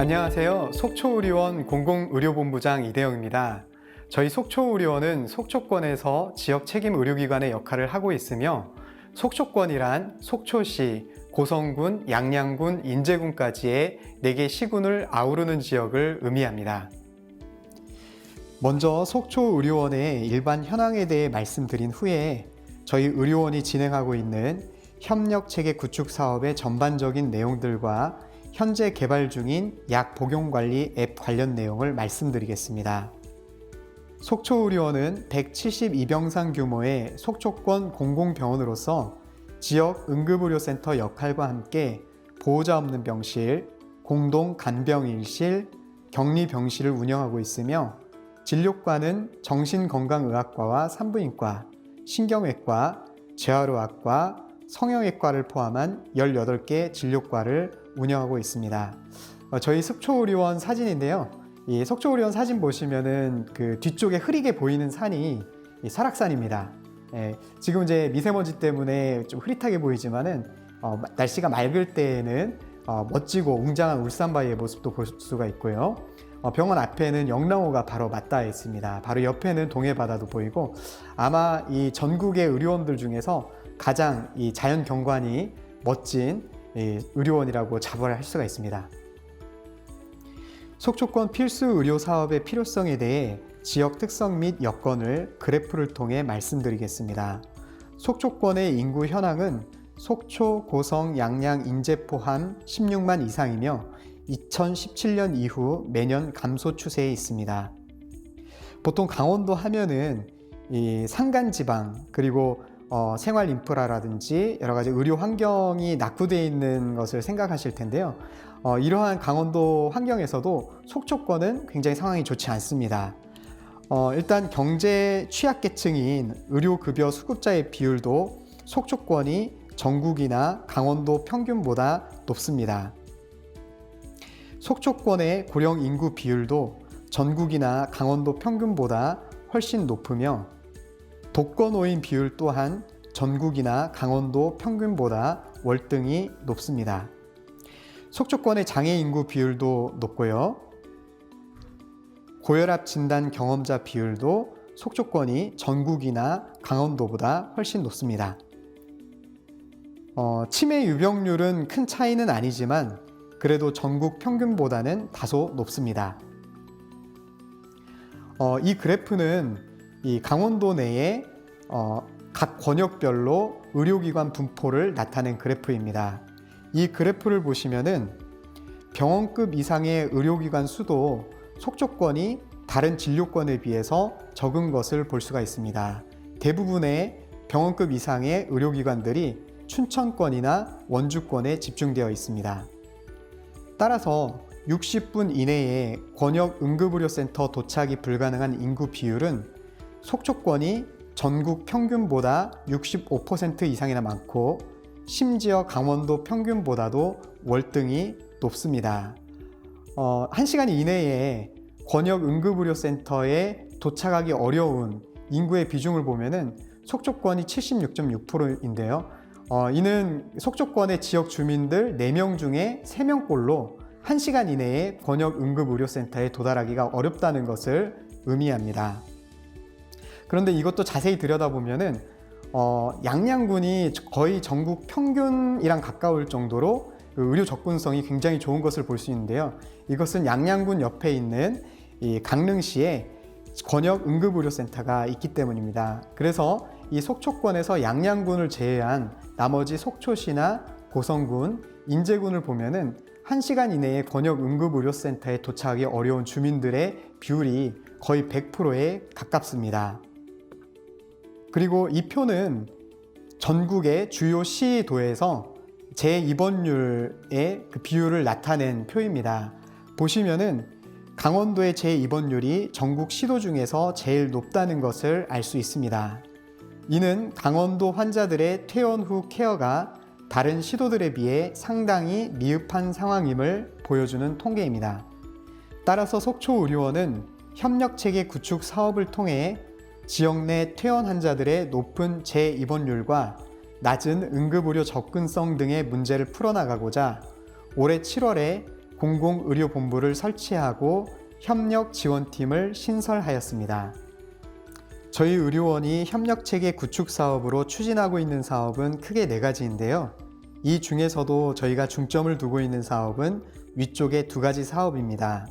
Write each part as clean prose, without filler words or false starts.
안녕하세요. 속초의료원 공공의료본부장 이대영입니다. 저희 속초의료원은 속초권에서 지역 책임 의료기관의 역할을 하고 있으며 속초권이란 속초시, 고성군, 양양군, 인제군까지의 4개 시군을 아우르는 지역을 의미합니다. 먼저 속초의료원의 일반 현황에 대해 말씀드린 후에 저희 의료원이 진행하고 있는 협력체계 구축 사업의 전반적인 내용들과 현재 개발 중인 약 복용관리 앱 관련 내용을 말씀드리겠습니다. 속초의료원은 172병상 규모의 속초권 공공병원으로서 지역 응급의료센터 역할과 함께 보호자 없는 병실, 공동 간병일실, 격리병실을 운영하고 있으며 진료과는 정신건강의학과와 산부인과, 신경외과, 재활의학과, 성형외과를 포함한 18개 진료과를 운영하고 있습니다. 저희 속초의료원 사진인데요. 이 속초의료원 사진 보시면은 그 뒤쪽에 흐리게 보이는 산이 설악산입니다. 지금 이제 미세먼지 때문에 좀 흐릿하게 보이지만은 날씨가 맑을 때에는 멋지고 웅장한 울산바위의 모습도 볼 수가 있고요. 병원 앞에는 영랑호가 바로 맞닿아 있습니다. 바로 옆에는 동해바다도 보이고 아마 이 전국의 의료원들 중에서 가장 이 자연 경관이 멋진 의료원이라고 자부할 수가 있습니다. 속초권 필수 의료 사업의 필요성에 대해 지역 특성 및 여건을 그래프를 통해 말씀드리겠습니다. 속초권의 인구 현황은 속초, 고성, 양양, 인제 포함 16만 이상이며 2017년 이후 매년 감소 추세에 있습니다. 보통 강원도 하면은 이 산간지방 그리고 생활 인프라라든지 여러 가지 의료 환경이 낙후되어 있는 것을 생각하실 텐데요. 이러한 강원도 환경에서도 속초권은 굉장히 상황이 좋지 않습니다. 일단 경제 취약계층인 의료급여 수급자의 비율도 속초권이 전국이나 강원도 평균보다 높습니다. 속초권의 고령 인구 비율도 전국이나 강원도 평균보다 훨씬 높으며 독거노인 비율 또한 전국이나 강원도 평균보다 월등히 높습니다. 속초권의 장애 인구 비율도 높고요. 고혈압 진단 경험자 비율도 속초권이 전국이나 강원도보다 훨씬 높습니다. 치매 유병률은 큰 차이는 아니지만 그래도 전국 평균보다는 다소 높습니다. 이 그래프는 이 강원도 내에 각 권역별로 의료기관 분포를 나타낸 그래프입니다. 이 그래프를 보시면은 병원급 이상의 의료기관 수도 속초권이 다른 진료권에 비해서 적은 것을 볼 수가 있습니다. 대부분의 병원급 이상의 의료기관들이 춘천권이나 원주권에 집중되어 있습니다. 따라서 60분 이내에 권역 응급의료센터 도착이 불가능한 인구 비율은 속초권이 전국 평균보다 65% 이상이나 많고 심지어 강원도 평균보다도 월등히 높습니다. 1시간 이내에 권역 응급의료센터에 도착하기 어려운 인구의 비중을 보면은 속초권이 76.6%인데요. 이는 속초권의 지역 주민들 4명 중에 3명꼴로 1시간 이내에 권역 응급의료센터에 도달하기가 어렵다는 것을 의미합니다. 그런데 이것도 자세히 들여다보면은 양양군이 거의 전국 평균이랑 가까울 정도로 의료 접근성이 굉장히 좋은 것을 볼 수 있는데요. 이것은 양양군 옆에 있는 이 강릉시에 권역 응급의료센터가 있기 때문입니다. 그래서 이 속초권에서 양양군을 제외한 나머지 속초시나 고성군, 인제군을 보면은 1시간 이내에 권역 응급의료센터에 도착하기 어려운 주민들의 비율이 거의 100%에 가깝습니다. 그리고 이 표는 전국의 주요 시도에서 재입원율의 그 비율을 나타낸 표입니다. 보시면은 강원도의 재입원율이 전국 시도 중에서 제일 높다는 것을 알 수 있습니다. 이는 강원도 환자들의 퇴원 후 케어가 다른 시도들에 비해 상당히 미흡한 상황임을 보여주는 통계입니다. 따라서 속초의료원은 협력체계 구축 사업을 통해 지역 내 퇴원 환자들의 높은 재입원율과 낮은 응급의료 접근성 등의 문제를 풀어나가고자 올해 7월에 공공의료본부를 설치하고 협력지원팀을 신설하였습니다. 저희 의료원이 협력체계 구축 사업으로 추진하고 있는 사업은 크게 4가지인데요. 이 중에서도 저희가 중점을 두고 있는 사업은 위쪽의 2가지 사업입니다.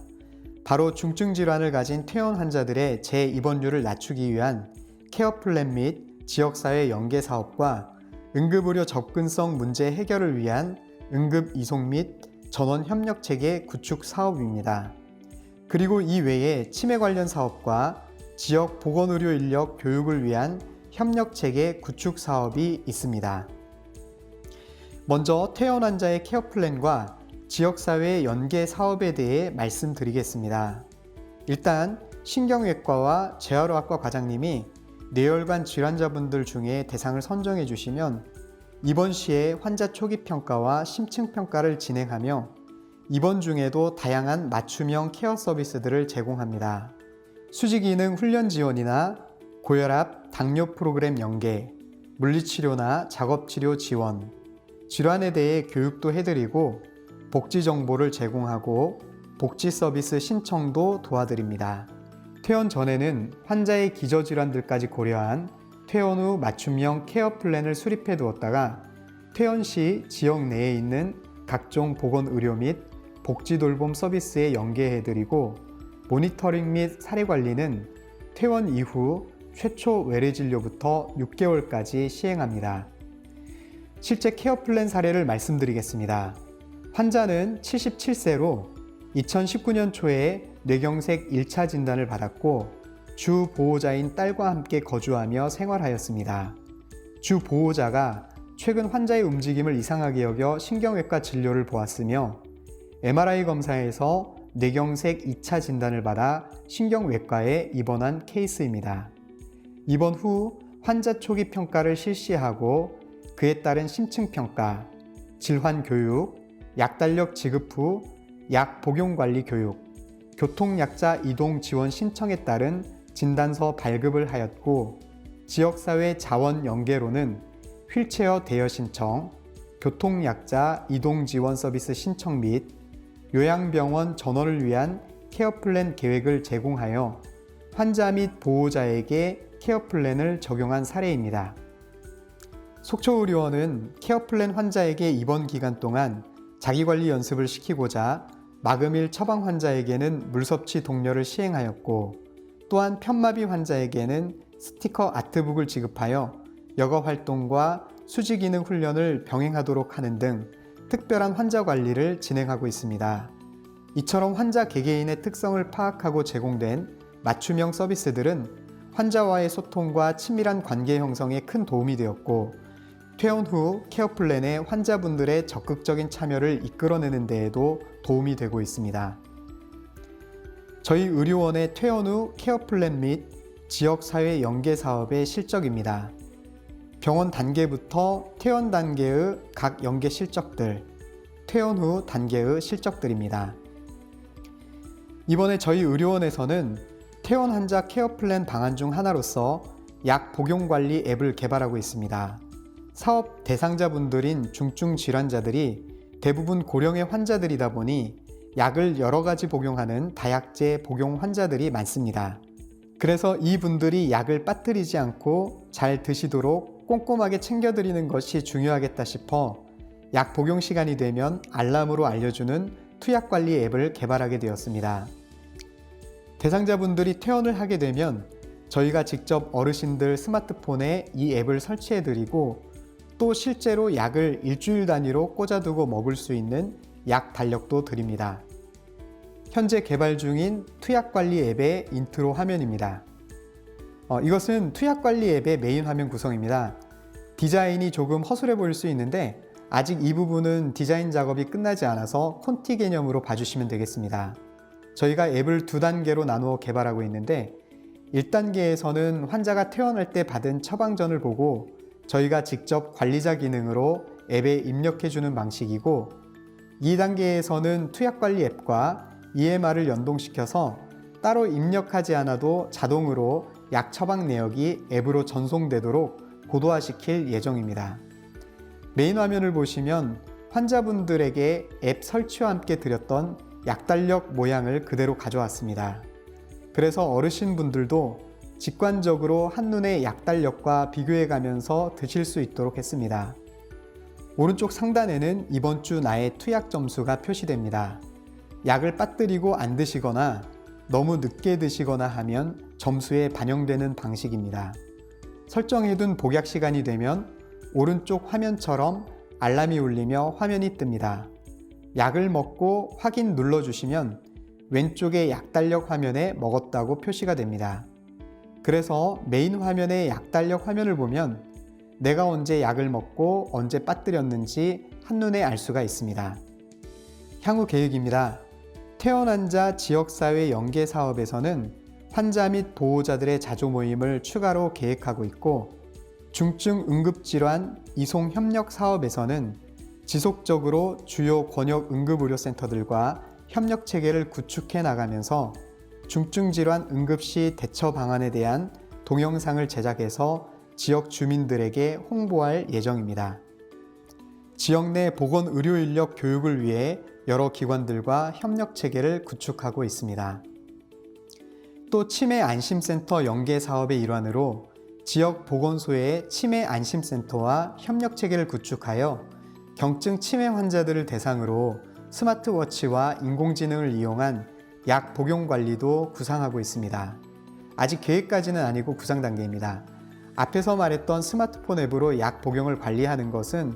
바로 중증 질환을 가진 퇴원 환자들의 재입원율을 낮추기 위한 케어 플랜 및 지역사회 연계 사업과 응급의료 접근성 문제 해결을 위한 응급 이송 및 전원 협력체계 구축 사업입니다. 그리고 이 외에 치매 관련 사업과 지역 보건의료 인력 교육을 위한 협력체계 구축 사업이 있습니다. 먼저 퇴원 환자의 케어 플랜과 지역사회 연계 사업에 대해 말씀드리겠습니다. 일단 신경외과와 재활의학과 과장님이 뇌혈관 질환자분들 중에 대상을 선정해 주시면 입원 시에 환자 초기 평가와 심층 평가를 진행하며 입원 중에도 다양한 맞춤형 케어 서비스들을 제공합니다. 수지기능 훈련 지원이나 고혈압, 당뇨 프로그램 연계, 물리치료나 작업치료 지원, 질환에 대해 교육도 해드리고 복지 정보를 제공하고 복지 서비스 신청도 도와드립니다. 퇴원 전에는 환자의 기저질환들까지 고려한 퇴원 후 맞춤형 케어 플랜을 수립해 두었다가 퇴원 시 지역 내에 있는 각종 보건의료 및 복지 돌봄 서비스에 연계해드리고 모니터링 및 사례 관리는 퇴원 이후 최초 외래 진료부터 6개월까지 시행합니다. 실제 케어 플랜 사례를 말씀드리겠습니다. 환자는 77세로 2019년 초에 뇌경색 1차 진단을 받았고 주 보호자인 딸과 함께 거주하며 생활하였습니다. 주 보호자가 최근 환자의 움직임을 이상하게 여겨 신경외과 진료를 보았으며 MRI 검사에서 뇌경색 2차 진단을 받아 신경외과에 입원한 케이스입니다. 입원 후 환자 초기 평가를 실시하고 그에 따른 심층 평가, 질환 교육, 약 달력 지급 후 약 복용 관리 교육, 교통약자 이동 지원 신청에 따른 진단서 발급을 하였고 지역사회 자원 연계로는 휠체어 대여 신청, 교통약자 이동 지원 서비스 신청 및 요양병원 전원을 위한 케어 플랜 계획을 제공하여 환자 및 보호자에게 케어 플랜을 적용한 사례입니다. 속초의료원은 케어 플랜 환자에게 입원 기간 동안 자기관리 연습을 시키고자 마금일 처방 환자에게는 물섭취 독려를 시행하였고 또한 편마비 환자에게는 스티커 아트북을 지급하여 여가 활동과 수지기능 훈련을 병행하도록 하는 등 특별한 환자 관리를 진행하고 있습니다. 이처럼 환자 개개인의 특성을 파악하고 제공된 맞춤형 서비스들은 환자와의 소통과 친밀한 관계 형성에 큰 도움이 되었고 퇴원 후 케어 플랜에 환자분들의 적극적인 참여를 이끌어내는 데에도 도움이 되고 있습니다. 저희 의료원의 퇴원 후 케어 플랜 및 지역사회 연계 사업의 실적입니다. 병원 단계부터 퇴원 단계의 각 연계 실적들, 퇴원 후 단계의 실적들입니다. 이번에 저희 의료원에서는 퇴원 환자 케어 플랜 방안 중 하나로서 약 복용 관리 앱을 개발하고 있습니다. 사업 대상자분들인 중증 질환자들이 대부분 고령의 환자들이다 보니 약을 여러 가지 복용하는 다약제 복용 환자들이 많습니다. 그래서 이분들이 약을 빠뜨리지 않고 잘 드시도록 꼼꼼하게 챙겨드리는 것이 중요하겠다 싶어 약 복용 시간이 되면 알람으로 알려주는 투약관리 앱을 개발하게 되었습니다. 대상자분들이 퇴원을 하게 되면 저희가 직접 어르신들 스마트폰에 이 앱을 설치해드리고 또 실제로 약을 일주일 단위로 꽂아두고 먹을 수 있는 약 달력도 드립니다. 현재 개발 중인 투약관리 앱의 인트로 화면입니다. 이것은 투약관리 앱의 메인 화면 구성입니다. 디자인이 조금 허술해 보일 수 있는데 아직 이 부분은 디자인 작업이 끝나지 않아서 콘티 개념으로 봐주시면 되겠습니다. 저희가 앱을 2단계로 나누어 개발하고 있는데 1단계에서는 환자가 퇴원할 때 받은 처방전을 보고 저희가 직접 관리자 기능으로 앱에 입력해주는 방식이고 2단계에서는 투약관리 앱과 EMR을 연동시켜서 따로 입력하지 않아도 자동으로 약 처방 내역이 앱으로 전송되도록 고도화시킬 예정입니다. 메인 화면을 보시면 환자분들에게 앱 설치와 함께 드렸던 약달력 모양을 그대로 가져왔습니다. 그래서 어르신분들도 직관적으로 한눈에 약달력과 비교해 가면서 드실 수 있도록 했습니다. 오른쪽 상단에는 이번 주 나의 투약 점수가 표시됩니다. 약을 빠뜨리고 안 드시거나 너무 늦게 드시거나 하면 점수에 반영되는 방식입니다. 설정해둔 복약 시간이 되면 오른쪽 화면처럼 알람이 울리며 화면이 뜹니다. 약을 먹고 확인 눌러주시면 왼쪽의 약달력 화면에 먹었다고 표시가 됩니다. 그래서 메인 화면의 약달력 화면을 보면 내가 언제 약을 먹고 언제 빠뜨렸는지 한눈에 알 수가 있습니다. 향후 계획입니다. 퇴원환자 지역사회 연계 사업에서는 환자 및 보호자들의 자조 모임을 추가로 계획하고 있고, 중증 응급질환 이송 협력 사업에서는 지속적으로 주요 권역 응급의료센터들과 협력 체계를 구축해 나가면서 중증질환 응급시 대처 방안에 대한 동영상을 제작해서 지역 주민들에게 홍보할 예정입니다. 지역 내 보건의료인력 교육을 위해 여러 기관들과 협력 체계를 구축하고 있습니다. 또 치매 안심센터 연계 사업의 일환으로 지역 보건소의 치매 안심센터와 협력 체계를 구축하여 경증 치매 환자들을 대상으로 스마트워치와 인공지능을 이용한 약 복용 관리도 구상하고 있습니다. 아직 계획까지는 아니고 구상 단계입니다. 앞에서 말했던 스마트폰 앱으로 약 복용을 관리하는 것은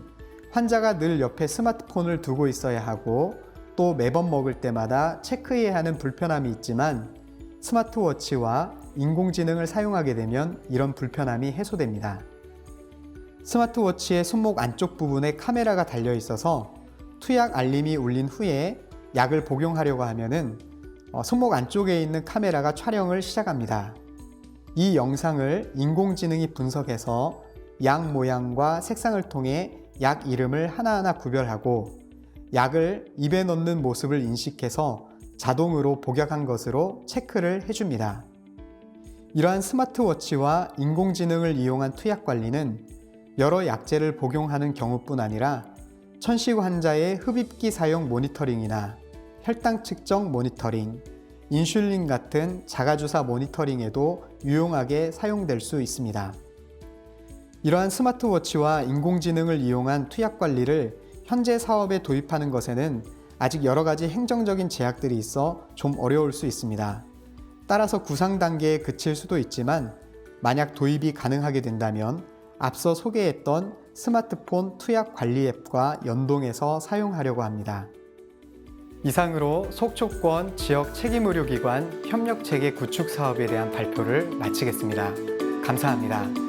환자가 늘 옆에 스마트폰을 두고 있어야 하고 또 매번 먹을 때마다 체크해야 하는 불편함이 있지만, 스마트워치와 인공지능을 사용하게 되면 이런 불편함이 해소됩니다. 스마트워치의 손목 안쪽 부분에 카메라가 달려 있어서 투약 알림이 울린 후에 약을 복용하려고 하면은 손목 안쪽에 있는 카메라가 촬영을 시작합니다. 이 영상을 인공지능이 분석해서 약 모양과 색상을 통해 약 이름을 하나하나 구별하고 약을 입에 넣는 모습을 인식해서 자동으로 복약한 것으로 체크를 해줍니다. 이러한 스마트워치와 인공지능을 이용한 투약 관리는 여러 약제를 복용하는 경우뿐 아니라 천식 환자의 흡입기 사용 모니터링이나 혈당 측정 모니터링, 인슐린 같은 자가주사 모니터링에도 유용하게 사용될 수 있습니다. 이러한 스마트워치와 인공지능을 이용한 투약 관리를 현재 사업에 도입하는 것에는 아직 여러 가지 행정적인 제약들이 있어 좀 어려울 수 있습니다. 따라서 구상 단계에 그칠 수도 있지만, 만약 도입이 가능하게 된다면 앞서 소개했던 스마트폰 투약 관리 앱과 연동해서 사용하려고 합니다. 이상으로 속초권 지역 책임의료기관 협력체계 구축 사업에 대한 발표를 마치겠습니다. 감사합니다.